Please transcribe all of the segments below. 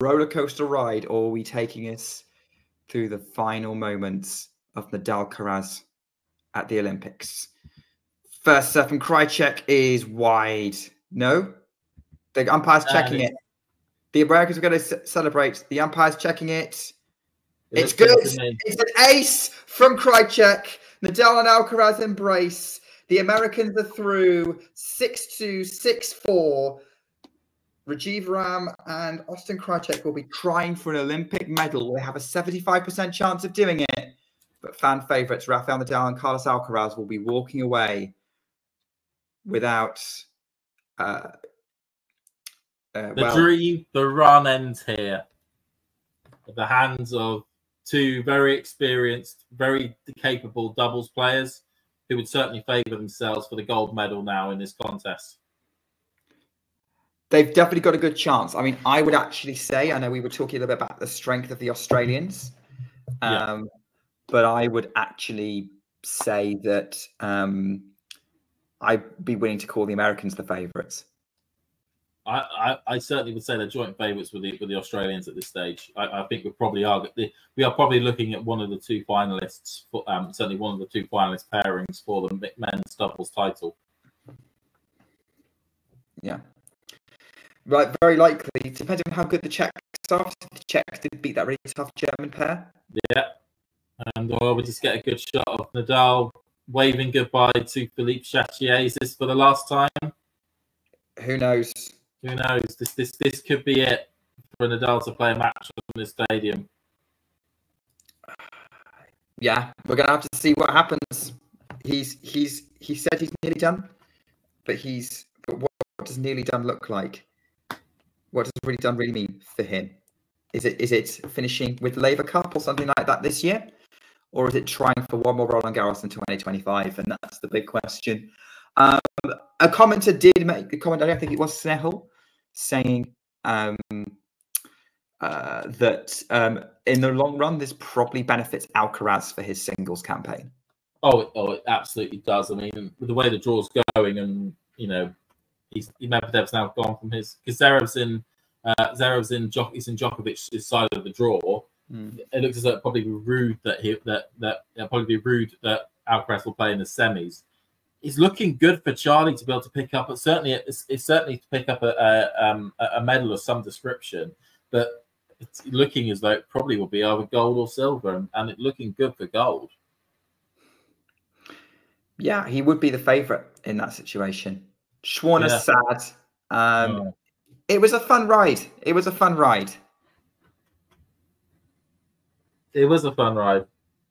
roller coaster ride, or are we taking us through the final moments of Nadal Alcaraz at the Olympics? First serve from Krajicek is wide. No? The umpire's checking it. The Americans are going to celebrate. The umpire's checking it. It's good. It's an ace from Krajicek. Nadal and Alcaraz embrace. The Americans are through 6-2, 6-4. Rajeev Ram and Austin Krajicek will be trying for an Olympic medal. They have a 75% chance of doing it. But fan favourites Rafael Nadal and Carlos Alcaraz will be walking away without... the run ends here. At the hands of two very experienced, very capable doubles players who would certainly favour themselves for the gold medal now in this contest. They've definitely got a good chance. I mean, I would actually say, I know we were talking a little bit about the strength of the Australians, but I would actually say that I'd be willing to call the Americans the favourites. I certainly would say they're joint favourites with the Australians at this stage. I think we are probably looking at one of the two finalists, certainly one of the two finalist pairings for the men's doubles title. Yeah. Right, very likely, depending on how good the Czechs are. The Czechs did beat that really tough German pair. Yeah. And we just get a good shot of Nadal waving goodbye to Philippe Chatrier. Is this for the last time? Who knows? Who knows? This could be it for Nadal to play a match in the stadium. Yeah, we're gonna have to see what happens. He said he's nearly done, but what does nearly done look like? What does really done really mean for him? Is it finishing with the Labour Cup or something like that this year, or is it trying for one more Roland Garros in 2025? And that's the big question. A commenter did make a comment, I don't think it was Snehal, saying that in the long run, this probably benefits Alcaraz for his singles campaign. Oh, it absolutely does. I mean, with the way the draw's going, and Medvedev's now gone from his, because Zverev's in Djokovic's side of the draw. It looks as though it'd probably be rude that Alcaraz will play in the semis. It's looking good for Charlie to be able to pick up, it's certainly to pick up a medal of some description, but it's looking as though it probably will be either gold or silver, and it's looking good for gold. Yeah, he would be the favourite in that situation. Schwarner's sad. It was a fun ride. It was a fun ride.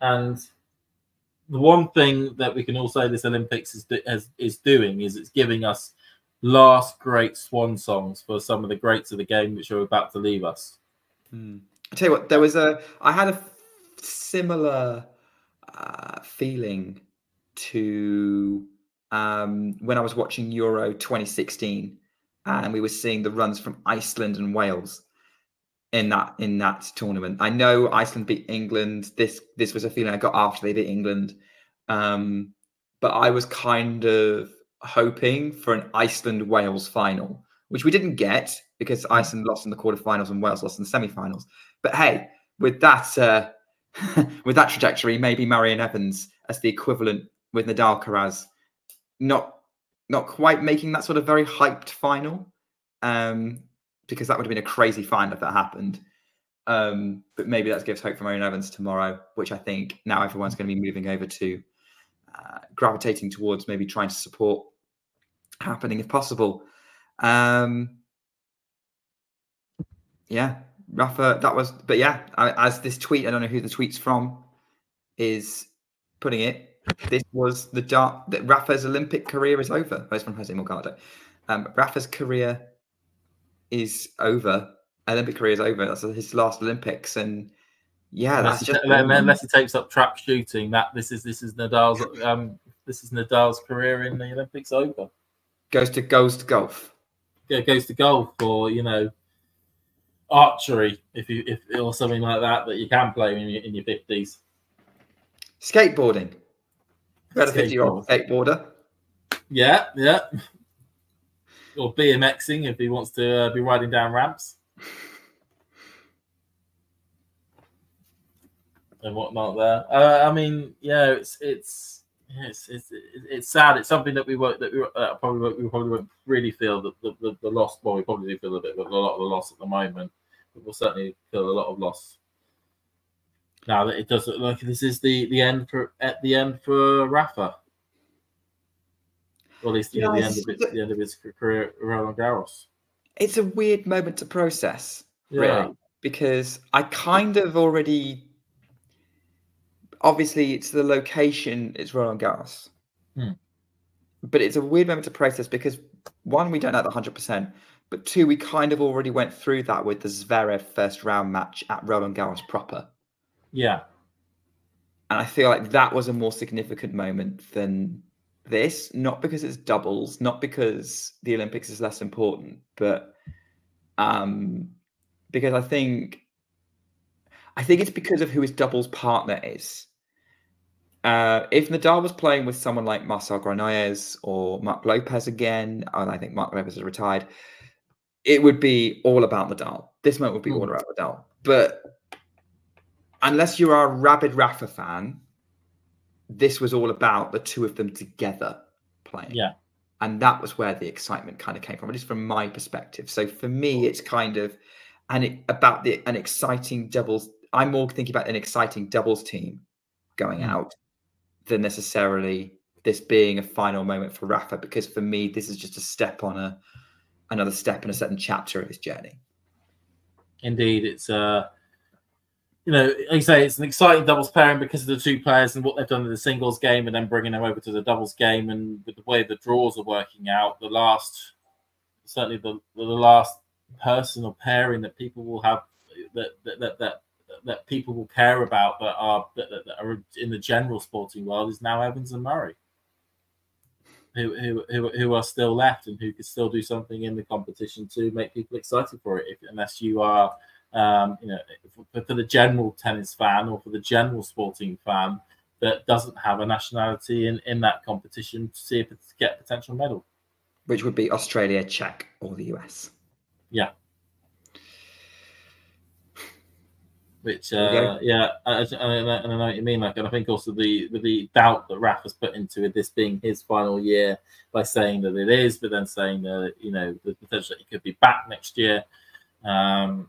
And the one thing that we can all say this Olympics is doing is it's giving us last great swan songs for some of the greats of the game which are about to leave us. I tell you what, I had a similar feeling to when I was watching Euro 2016 and we were seeing the runs from Iceland and Wales in that tournament. I know Iceland beat England. This was a feeling I got after they beat England. But I was kind of hoping for an Iceland-Wales final, which we didn't get because Iceland lost in the quarterfinals and Wales lost in the semi-finals. But hey, with that with that trajectory, maybe Marion Evans as the equivalent with Nadal Alcaraz, not quite making that sort of very hyped final. Because that would have been a crazy final if that happened. But maybe that gives hope for Marion Evans tomorrow, which I think now everyone's going to be moving over to gravitating towards maybe trying to support happening if possible. Yeah, Rafa, that was... But yeah, as this tweet, I don't know who the tweet's from, is putting it, this was that Rafa's Olympic career is over. Oh, it's from Jose Morgado. Rafa's career is over. Olympic career is over. That's his last Olympics, and yeah, that's just unless he takes up trap shooting. This is Nadal's career in the Olympics over. Goes to golf. Yeah, goes to golf, or archery if or something like that you can play in your 50s. Skateboarding. About a 50-year-old skateboarder. Yeah. Or BMXing if he wants to be riding down ramps. and whatnot there. I mean, yeah, it's sad. It's something that we probably won't really feel the loss. Well, we probably do feel a lot of the loss at the moment, but we'll certainly feel a lot of loss now that it does look like this is the end for Rafa. Or at least the end of his career at Roland Garros. It's a weird moment to process, really, because I kind of already. Obviously, it's the location. It's Roland Garros, but it's a weird moment to process because one, we don't know the 100%, but two, we kind of already went through that with the Zverev first round match at Roland Garros proper. Yeah, and I feel like that was a more significant moment than this. Not because it's doubles, not because the Olympics is less important, but because I think it's because of who his doubles partner is. If Nadal was playing with someone like Marcel Granollers or Marc Lopez again, and I think Marc Lopez is retired, it would be all about Nadal. This moment would be all about Nadal. But unless you are a rabid Rafa fan, this was all about the two of them together playing. Yeah. And that was where the excitement kind of came from, at least from my perspective. So for me, it's kind of an exciting doubles. I'm more thinking about an exciting doubles team going out than necessarily this being a final moment for Rafa, because for me, this is just a step on another step in a certain chapter of his journey. Indeed, it's like you say, it's an exciting doubles pairing because of the two players and what they've done in the singles game, and then bringing them over to the doubles game, and with the way the draws are working out, the last personal pairing that people will have that people will care about that are in the general sporting world is now Evans and Murray, who are still left and who could still do something in the competition to make people excited for it. Unless you are, for the general tennis fan or for the general sporting fan that doesn't have a nationality in that competition to see if it's get a potential medal, which would be Australia, Czech, or the US. Yeah. Which, I know what you mean. Like, and I think also the doubt that Rafa's put into it, this being his final year, by saying that it is, but then saying that the potential that he could be back next year. But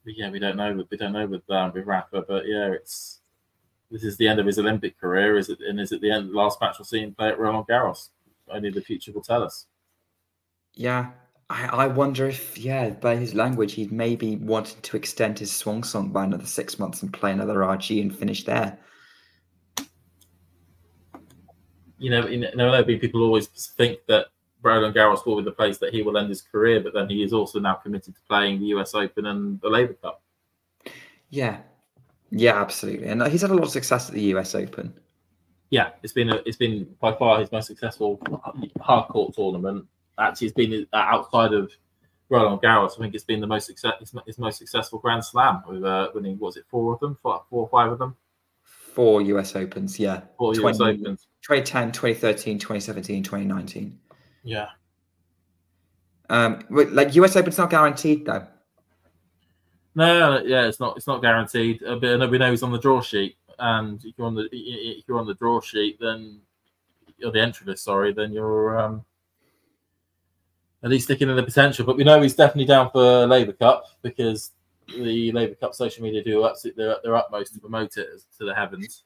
yeah, we don't know. We don't know with Rafa. But yeah, this is the end of his Olympic career. Is it the end? The last match we'll see him play at Roland Garros. Only the future will tell us. Yeah. I wonder if, by his language, he'd maybe wanted to extend his swan song by another 6 months and play another RG and finish there. People always think that Roland Garros will be the place that he will end his career, but then he is also now committed to playing the US Open and the Labour Cup. Yeah, absolutely, and he's had a lot of success at the US Open. Yeah, it's been by far his most successful hard court tournament. Actually, it's been outside of Roland Garros. I think it's been his most successful Grand Slam with winning. Was it 4 or 5 of them? 4 US Opens, yeah. 4 US Opens. 2010, 2013, 2017, 2019. Yeah. Like US Open's not guaranteed though. No, yeah, it's not guaranteed. But we know he's on the draw sheet, and if you're on the draw sheet, then you're the entry list. Sorry, then you're at least sticking in the potential. But we know he's definitely down for Labour Cup, because the Labour Cup social media do their utmost to promote it to the heavens.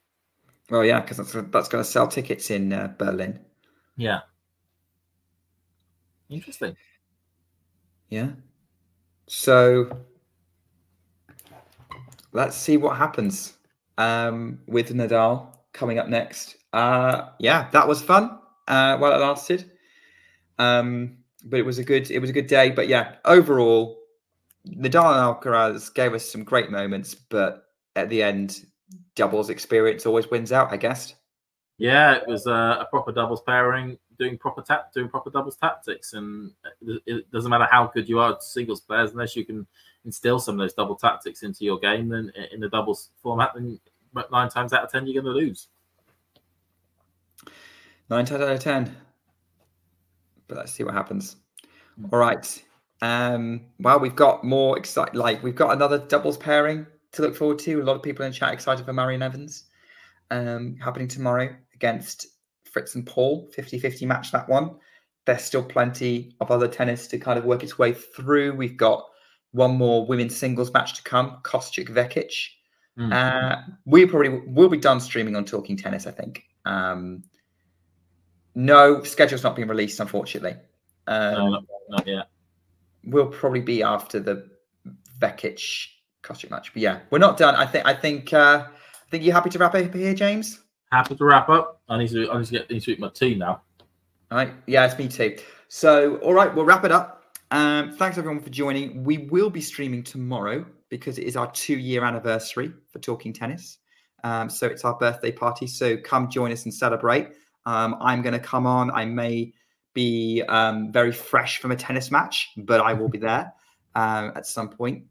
Well, yeah, because that's going to sell tickets in Berlin. Yeah. Interesting. Yeah. So let's see what happens with Nadal coming up next. That was fun while it lasted. But it was a good day. But yeah, overall, Nadal and Alcaraz gave us some great moments, but at the end, doubles experience always wins out, I guess. Yeah, it was a proper doubles pairing, doing proper doubles tactics, and it doesn't matter how good you are at singles players, unless you can instill some of those double tactics into your game. Then in the doubles format, then 9 times out of 10 you're going to lose. 9 times out of 10. But let's see what happens. All right. Well, we've got more we've got another doubles pairing to look forward to. A lot of people in chat excited for Marion Evans happening tomorrow against Fritz and Paul. 50-50 match, that one. There's still plenty of other tennis to kind of work its way through. We've got one more women's singles match to come, Krajicek Vekic. We probably will be done streaming on Talking Tennis, I think. No, schedule's not been released, unfortunately. No, not yet. Will probably be after the Vekic Krajicek match. But yeah, we're not done. I think you're happy to wrap up here, James? Happy to wrap up. I need to eat my tea now. All right. Yeah, it's me too. So, all right, we'll wrap it up. Thanks everyone for joining. We will be streaming tomorrow because it is our 2-year anniversary for Talking Tennis. So it's our birthday party. So come join us and celebrate. I'm going to come on. I may be very fresh from a tennis match, but I will be there at some point,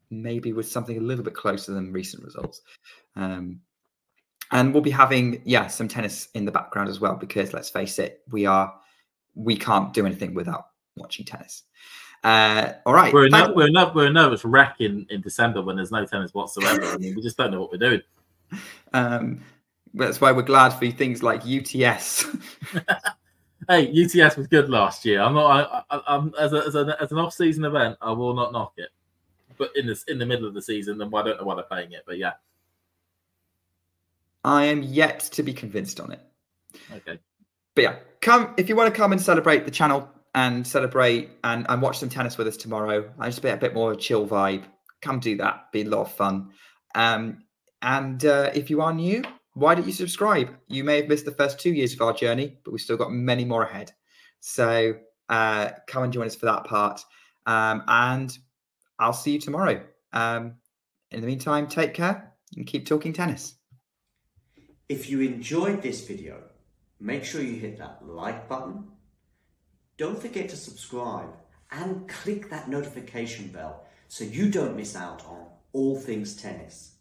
maybe with something a little bit closer than recent results. And we'll be having, some tennis in the background as well, because let's face it, we can't do anything without watching tennis. All right. We're a nervous wreck in December when there's no tennis whatsoever. I mean, we just don't know what we're doing. That's why we're glad for things like UTS. Hey, UTS was good last year. I'm as an off-season event, I will not knock it. But in the middle of the season, then I don't know why they're playing it. But yeah, I am yet to be convinced on it. Okay. But yeah, come if you want to come and celebrate the channel and celebrate and watch some tennis with us tomorrow. I just a bit more of a chill vibe. Come do that. Be a lot of fun. And if you are new, why don't you subscribe? You may have missed the first 2 years of our journey, but we've still got many more ahead. So come and join us for that part. And I'll see you tomorrow. In the meantime, take care and keep talking tennis. If you enjoyed this video, make sure you hit that like button. Don't forget to subscribe and click that notification bell so you don't miss out on all things tennis.